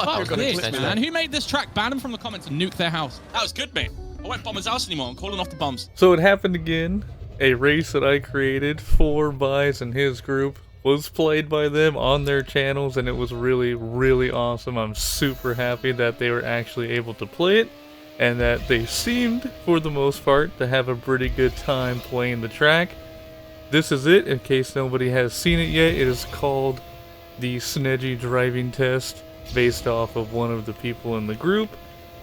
Fuck gonna this, glitch man. Who made this track? Ban them from the comments and nuke their house. That was good, mate. I won't bomb his house anymore. I'm calling off the bombs. So it happened again. A race that I created for Byze and his group was played by them on their channels, and it was really, really awesome. I'm super happy that they were actually able to play it, and that they seemed, for the most part, to have a pretty good time playing the track. This is it, in case nobody has seen it yet. It is called the Snedgie driving test, based off of one of the people in the group.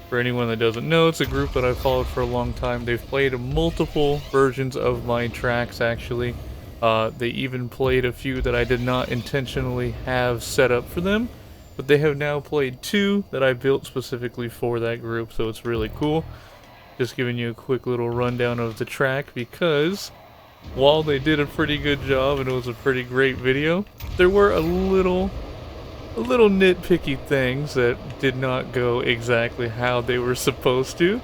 For anyone that doesn't know, it's a group that I've followed for a long time. They've played multiple versions of my tracks, actually. They even played a few that I did not intentionally have set up for them, but they have now played 2 that I built specifically for that group, so it's really cool. Just giving you a quick little rundown of the track, because while they did a pretty good job and it was a pretty great video, there were a little nitpicky things that did not go exactly how they were supposed to.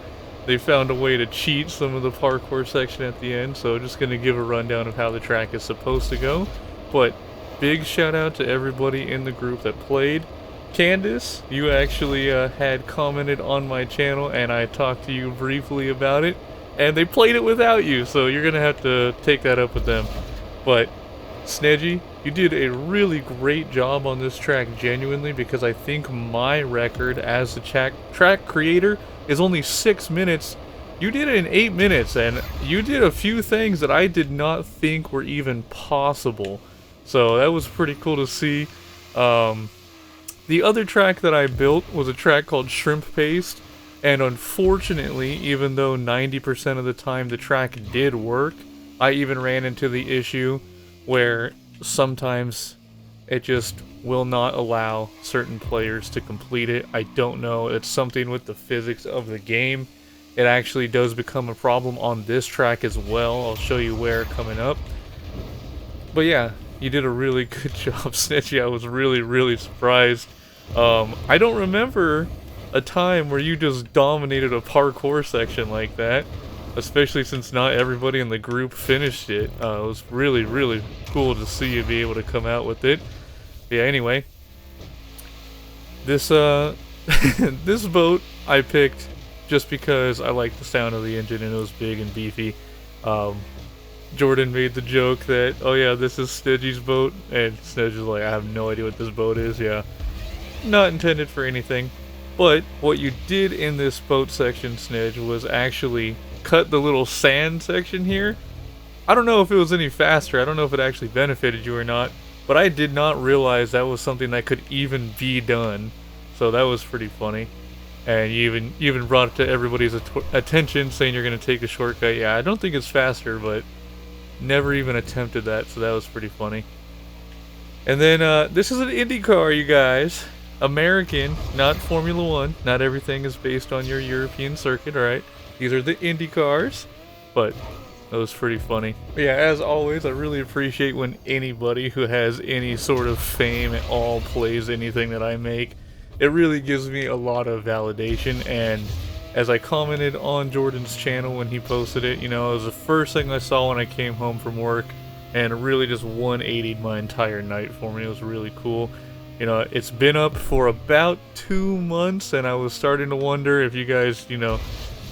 They found a way to cheat some of the parkour section at the end, so just going to give a rundown of how the track is supposed to go. But big shout out to everybody in the group that played. Candace, you actually had commented on my channel, and I talked to you briefly about it, and they played it without you, so you're going to have to take that up with them. But Snedgie, you did a really great job on this track, genuinely, because I think my record as the track creator is only 6 minutes. You did it in 8 minutes, and you did a few things that I did not think were even possible. So that was pretty cool to see. The other track that I built was a track called Shrimp Paste, and unfortunately, even though 90% of the time the track did work, I even ran into the issue where sometimes it just will not allow certain players to complete it. I don't know, it's something with the physics of the game. It actually does become a problem on this track as well. I'll show you where coming up. But yeah, you did a really good job, Snedgie. I was really, really surprised. I don't remember a time where you just dominated a parkour section like that, especially since not everybody in the group finished it. It was really, really cool to see you be able to come out with it. But yeah, anyway, this this boat I picked just because I liked the sound of the engine and it was big and beefy. Jordan made the joke that, oh yeah, this is Snedgie's boat, and Snedgie's like, I have no idea what this boat is. Yeah, not intended for anything. But what you did in this boat section, Snedge, was actually cut the little sand section here. I don't know if it was any faster, I don't know if it actually benefited you or not, but I did not realize that was something that could even be done. So that was pretty funny. And you even brought it to everybody's attention, saying you're going to take a shortcut. Yeah, I don't think it's faster, but never even attempted that, so that was pretty funny. And then this is an IndyCar, you guys. American, not Formula 1. Not everything is based on your European circuit, alright? These are the Indy cars, but that was pretty funny. But yeah, as always, I really appreciate when anybody who has any sort of fame at all plays anything that I make. It really gives me a lot of validation, and as I commented on Jordan's channel when he posted it, you know, it was the first thing I saw when I came home from work, and it really just 180'd my entire night for me. It was really cool. You know, it's been up for about 2 months, and I was starting to wonder if you guys, you know,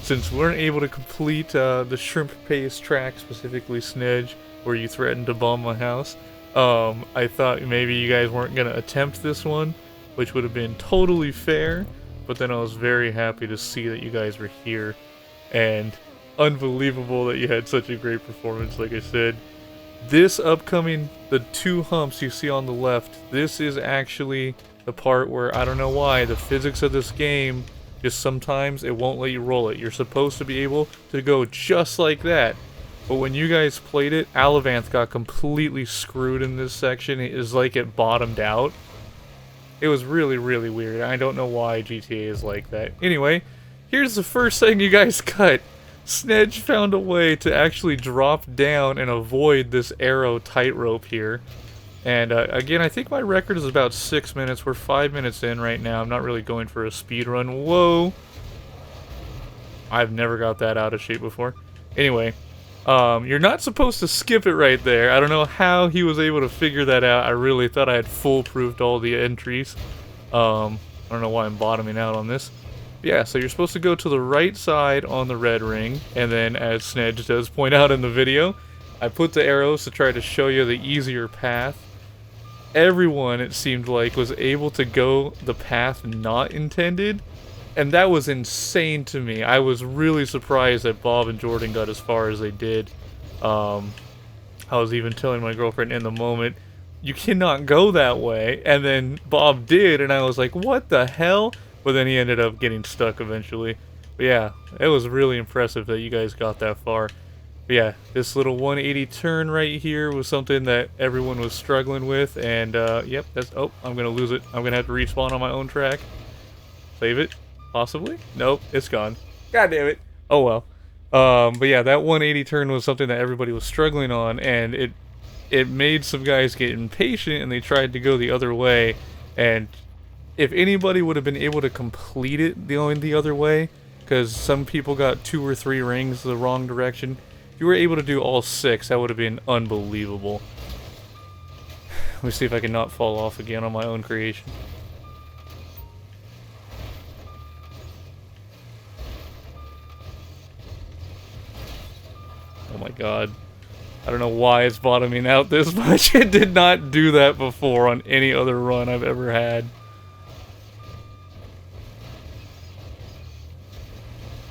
since we weren't able to complete the Shrimp Paste track, specifically Snedge, where you threatened to bomb my house, I thought maybe you guys weren't going to attempt this one, which would have been totally fair, but then I was very happy to see that you guys were here, and unbelievable that you had such a great performance, like I said. This upcoming, the 2 humps you see on the left, this is actually the part where, I don't know why, the physics of this game, just sometimes it won't let you roll it. You're supposed to be able to go just like that. But when you guys played it, Alivanth got completely screwed in this section. It is like it bottomed out. It was really, really weird. I don't know why GTA is like that. Anyway, here's the first thing you guys cut. Snedge found a way to actually drop down and avoid this arrow tightrope here. And again, I think my record is about 6 minutes. We're 5 minutes in right now. I'm not really going for a speed run. Whoa! I've never got that out of shape before. Anyway, you're not supposed to skip it right there. I don't know how he was able to figure that out. I really thought I had foolproofed all the entries. I don't know why I'm bottoming out on this. But yeah, so you're supposed to go to the right side on the red ring, and then as Snedge does point out in the video, I put the arrows to try to show you the easier path. Everyone, it seemed like, was able to go the path not intended, and that was insane to me. I was really surprised that Bob and Jordan got as far as they did. I was even telling my girlfriend in the moment, you cannot go that way, and then Bob did, and I was like, what the hell? But then he ended up getting stuck eventually. But yeah, it was really impressive that you guys got that far. But yeah, this little 180 turn right here was something that everyone was struggling with, and yep, that's, oh, I'm gonna lose it. I'm gonna have to respawn on my own track. Save it, possibly? Nope, it's gone. God damn it. Oh well. But yeah, that 180 turn was something that everybody was struggling on, and it made some guys get impatient, and they tried to go the other way, and if anybody would have been able to complete it going the other way, because some people got 2 or 3 rings the wrong direction, if you were able to do all 6, that would have been unbelievable. Let me see if I can not fall off again on my own creation. Oh my god. I don't know why it's bottoming out this much. It did not do that before on any other run I've ever had.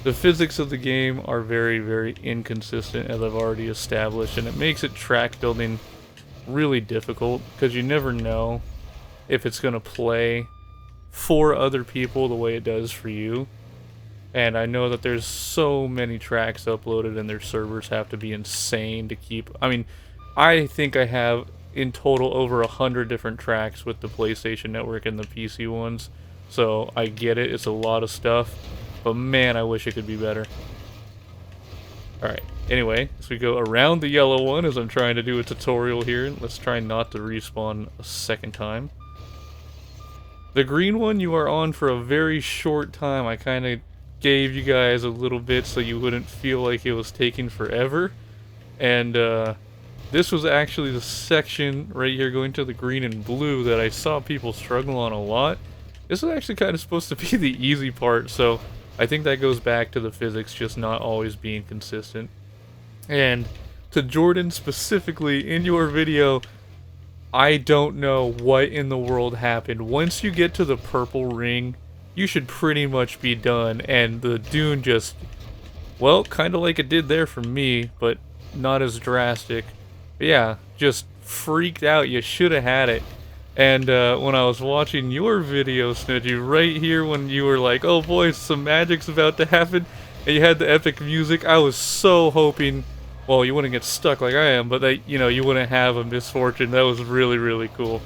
The physics of the game are very, very inconsistent, as I've already established, and it makes it track building really difficult, because you never know if it's going to play for other people the way it does for you. And I know that there's so many tracks uploaded, and their servers have to be insane to keep. I mean, I think I have in total over 100 different tracks with the PlayStation Network and the PC ones, so I get it, it's a lot of stuff. But man, I wish it could be better. Alright, anyway, as we go around the yellow one, as I'm trying to do a tutorial here, let's try not to respawn a second time. The green one you are on for a very short time. I kind of gave you guys a little bit so you wouldn't feel like it was taking forever. And this was actually the section right here going to the green and blue that I saw people struggle on a lot. This is actually kind of supposed to be the easy part, so I think that goes back to the physics just not always being consistent. And to Jordan specifically, in your video, I don't know what in the world happened. Once you get to the purple ring, you should pretty much be done, and the dune just, well, kind of like it did there for me, but not as drastic. But yeah, just freaked out. You should have had it. And when I was watching your video, Snedgie, right here when you were like, oh boy, some magic's about to happen, and you had the epic music, I was so hoping, well, you wouldn't get stuck like I am, but that, you know, you wouldn't have a misfortune. That was really, really cool.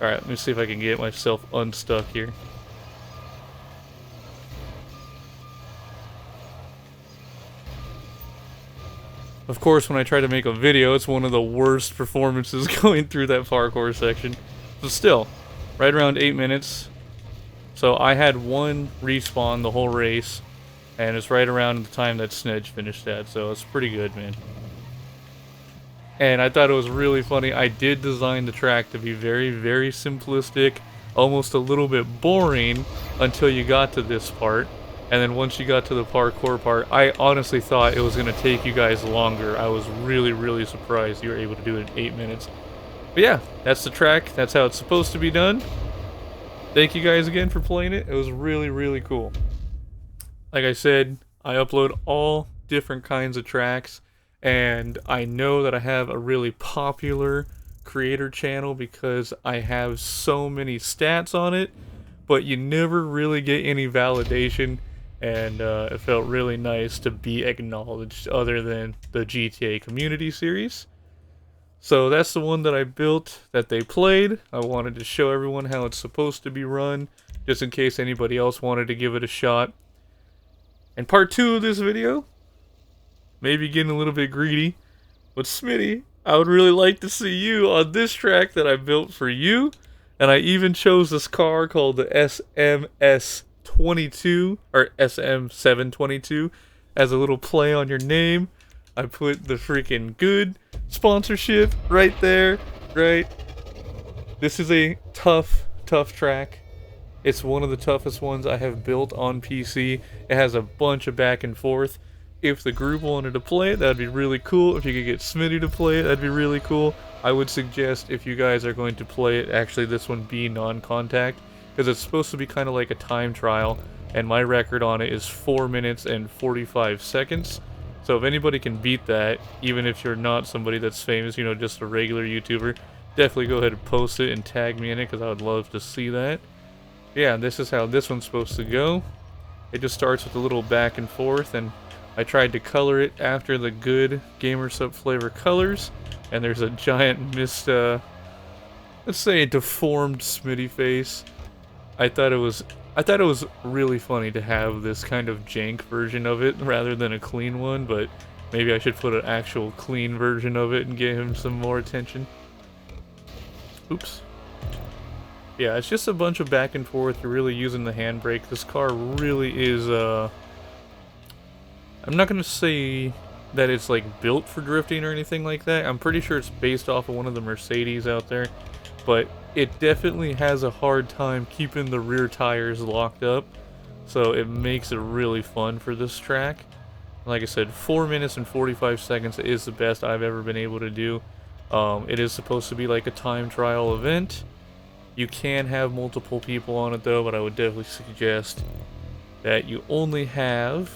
Alright, let me see if I can get myself unstuck here. Of course, when I try to make a video, it's one of the worst performances going through that parkour section. But still, right around 8 minutes. So I had 1 respawn the whole race, and it's right around the time that Snedge finished that, so it's pretty good, man. And I thought it was really funny. I did design the track to be very, very simplistic, almost a little bit boring until you got to this part. And then once you got to the parkour part, I honestly thought it was going to take you guys longer. I was really, really surprised you were able to do it in 8 minutes. But yeah, that's the track. That's how it's supposed to be done. Thank you guys again for playing it. It was really, really cool. Like I said, I upload all different kinds of tracks. And I know that I have a really popular creator channel because I have so many stats on it. But you never really get any validation. And it felt really nice to be acknowledged other than the GTA Community Series. So that's the one that I built that they played. I wanted to show everyone how it's supposed to be run, just in case anybody else wanted to give it a shot. And part 2 of this video, maybe getting a little bit greedy, but Smitty, I would really like to see you on this track that I built for you. And I even chose this car called the SMS22 or SM722 as a little play on your name. I put the freaking good sponsorship right there, right? This is a tough track. It's one of the toughest ones I have built on PC. It has a bunch of back and forth. If the group wanted to play it, that'd be really cool. If you could get Smitty to play it, that'd be really cool. I would suggest, if you guys are going to play it, actually this one be non-contact, because it's supposed to be kind of like a time trial, and my record on it is 4 minutes and 45 seconds. So if anybody can beat that, even if you're not somebody that's famous, you know, just a regular YouTuber, definitely go ahead and post it and tag me in it, because I would love to see that. Yeah, this is how this one's supposed to go. It just starts with a little back and forth, and I tried to color it after the good GamerSup flavor colors, and there's a giant let's say deformed Smitty face. I thought it was really funny to have this kind of jank version of it rather than a clean one, but maybe I should put an actual clean version of it and get him some more attention. Oops. Yeah, it's just a bunch of back and forth. You're really using the handbrake. This car really is, I'm not going to say that it's like built for drifting or anything like that. I'm pretty sure it's based off of one of the Mercedes out there, but it definitely has a hard time keeping the rear tires locked up, so it makes it really fun for this track. Like I said, 4 minutes and 45 seconds is the best I've ever been able to do. It is supposed to be like a time trial event. You can have multiple people on it though, but I would definitely suggest that you only have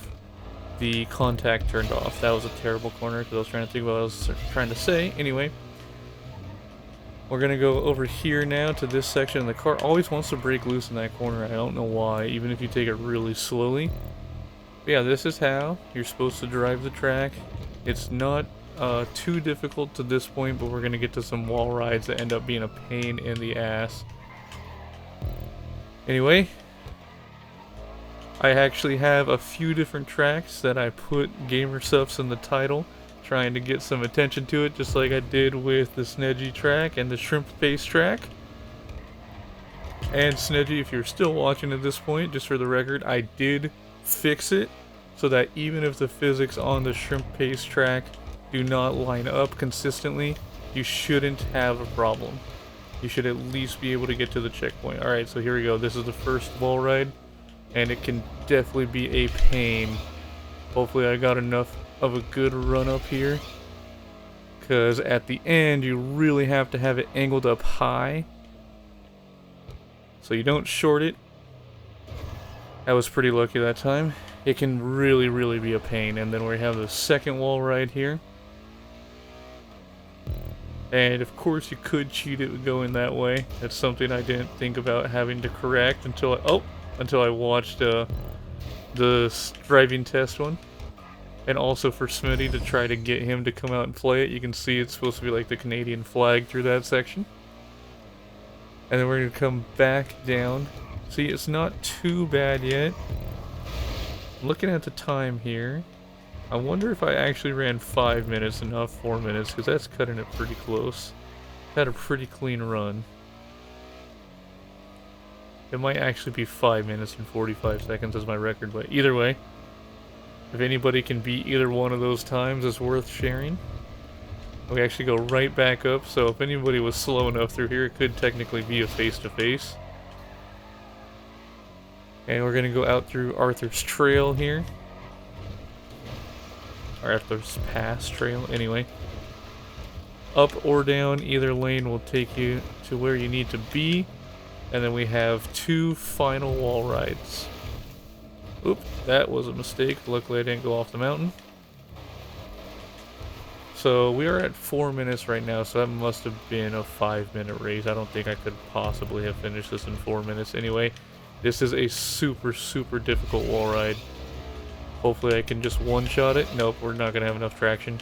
the contact turned off. That was a terrible corner because I was trying to think what I was trying to say. Anyway, we're going to go over here now to this section. The car always wants to break loose in that corner. I don't know why, even if you take it really slowly. But yeah, this is how you're supposed to drive the track. It's not too difficult to this point, but we're going to get to some wall rides that end up being a pain in the ass. Anyway, I actually have a few different tracks that I put GamerSups in the title, trying to get some attention to it, just like I did with the Snedgie track and the shrimp face track. And Snedgie, if you're still watching at this point, just for the record, I did fix it so that even if the physics on the shrimp paste track do not line up consistently, you shouldn't have a problem. You should at least be able to get to the checkpoint. Alright, so here we go. This is the first wall ride, and it can definitely be a pain. Hopefully I got enough of a good run up here, because at the end you really have to have it angled up high so you don't short it. I was pretty lucky that time. It can really be a pain. And then we have the second wall ride here. And of course you could cheat it going that way. That's something I didn't think about having to correct until I watched the driving test one. And also for Smitty to try to get him to come out and play it. You can see it's supposed to be like the Canadian flag through that section. And then we're going to come back down. See, it's not too bad yet. Looking at the time here, I wonder if I actually ran 5 minutes and not 4 minutes, because that's cutting it pretty close. Had a pretty clean run. It might actually be 5 minutes and 45 seconds as my record, but either way, if anybody can beat either one of those times, it's worth sharing. We actually go right back up, so if anybody was slow enough through here, it could technically be a face-to-face. And we're going to go out through Arthur's Trail here. Or Arthur's Pass Trail, anyway. Up or down, either lane will take you to where you need to be. And then we have 2 final wall rides. Oop, that was a mistake. Luckily I didn't go off the mountain. So we are at 4 minutes right now, so that must have been a 5-minute race. I don't think I could possibly have finished this in 4 minutes. Anyway, this is a super difficult wall ride. Hopefully I can just one-shot it. Nope, we're not going to have enough traction.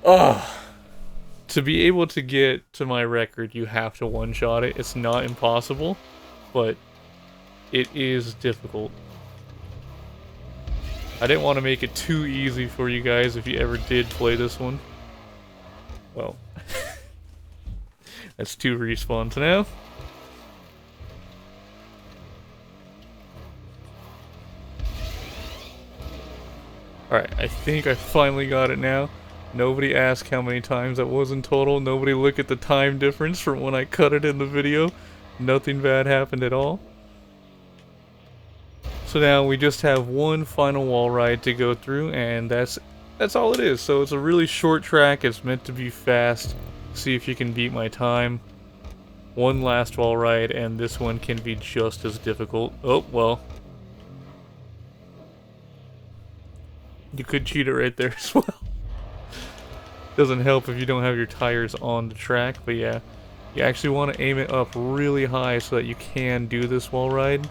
To be able to get to my record, you have to one-shot it. It's not impossible, but it is difficult. I didn't want to make it too easy for you guys if you ever did play this one. Well, that's 2 respawns now. Alright, I think I finally got it now. Nobody asked how many times that was in total. Nobody look at the time difference from when I cut it in the video. Nothing bad happened at all. So now we just have one final wall ride to go through, and that's all it is. So it's a really short track. It's meant to be fast. See if you can beat my time. One last wall ride, and this one can be just as difficult. Oh, well. You could cheat it right there as well. Doesn't help if you don't have your tires on the track, but yeah. You actually want to aim it up really high so that you can do this wall ride.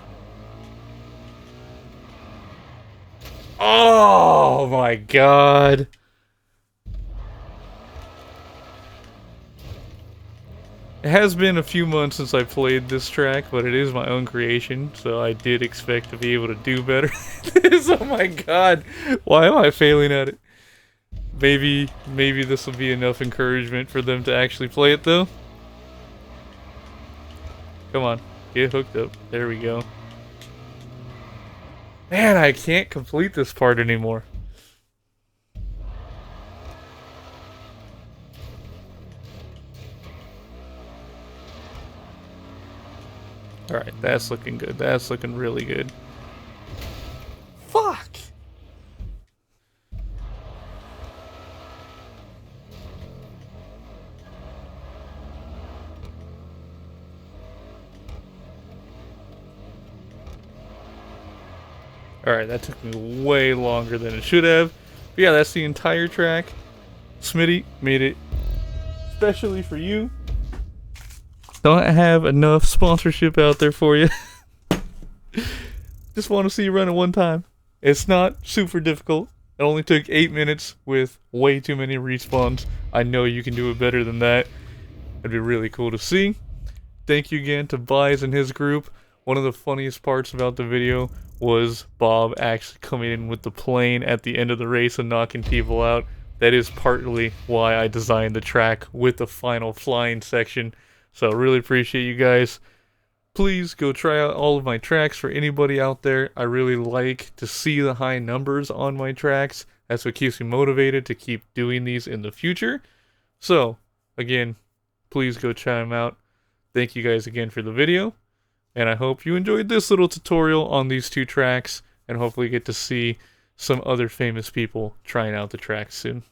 Oh my god! It has been a few months since I played this track, but it is my own creation, so I did expect to be able to do better than this. Oh my god! Why am I failing at it? Maybe this will be enough encouragement for them to actually play it though. Come on, get hooked up. There we go. Man, I can't complete this part anymore. Alright, that's looking good. That's looking really good. Fuck! Alright, that took me way longer than it should have. But yeah, that's the entire track. Smitty made it especially for you. Don't have enough sponsorship out there for you. Just want to see you run it one time. It's not super difficult. It only took 8 minutes with way too many respawns. I know you can do it better than that. It'd be really cool to see. Thank you again to Byze and his group. One of the funniest parts about the video was Bob actually coming in with the plane at the end of the race and knocking people out. That is partly why I designed the track with the final flying section. So really appreciate you guys. Please go try out all of my tracks for anybody out there. I really like to see the high numbers on my tracks. That's what keeps me motivated to keep doing these in the future. So, again, please go try them out. Thank you guys again for the video. And I hope you enjoyed this little tutorial on these two tracks. And hopefully get to see some other famous people trying out the tracks soon.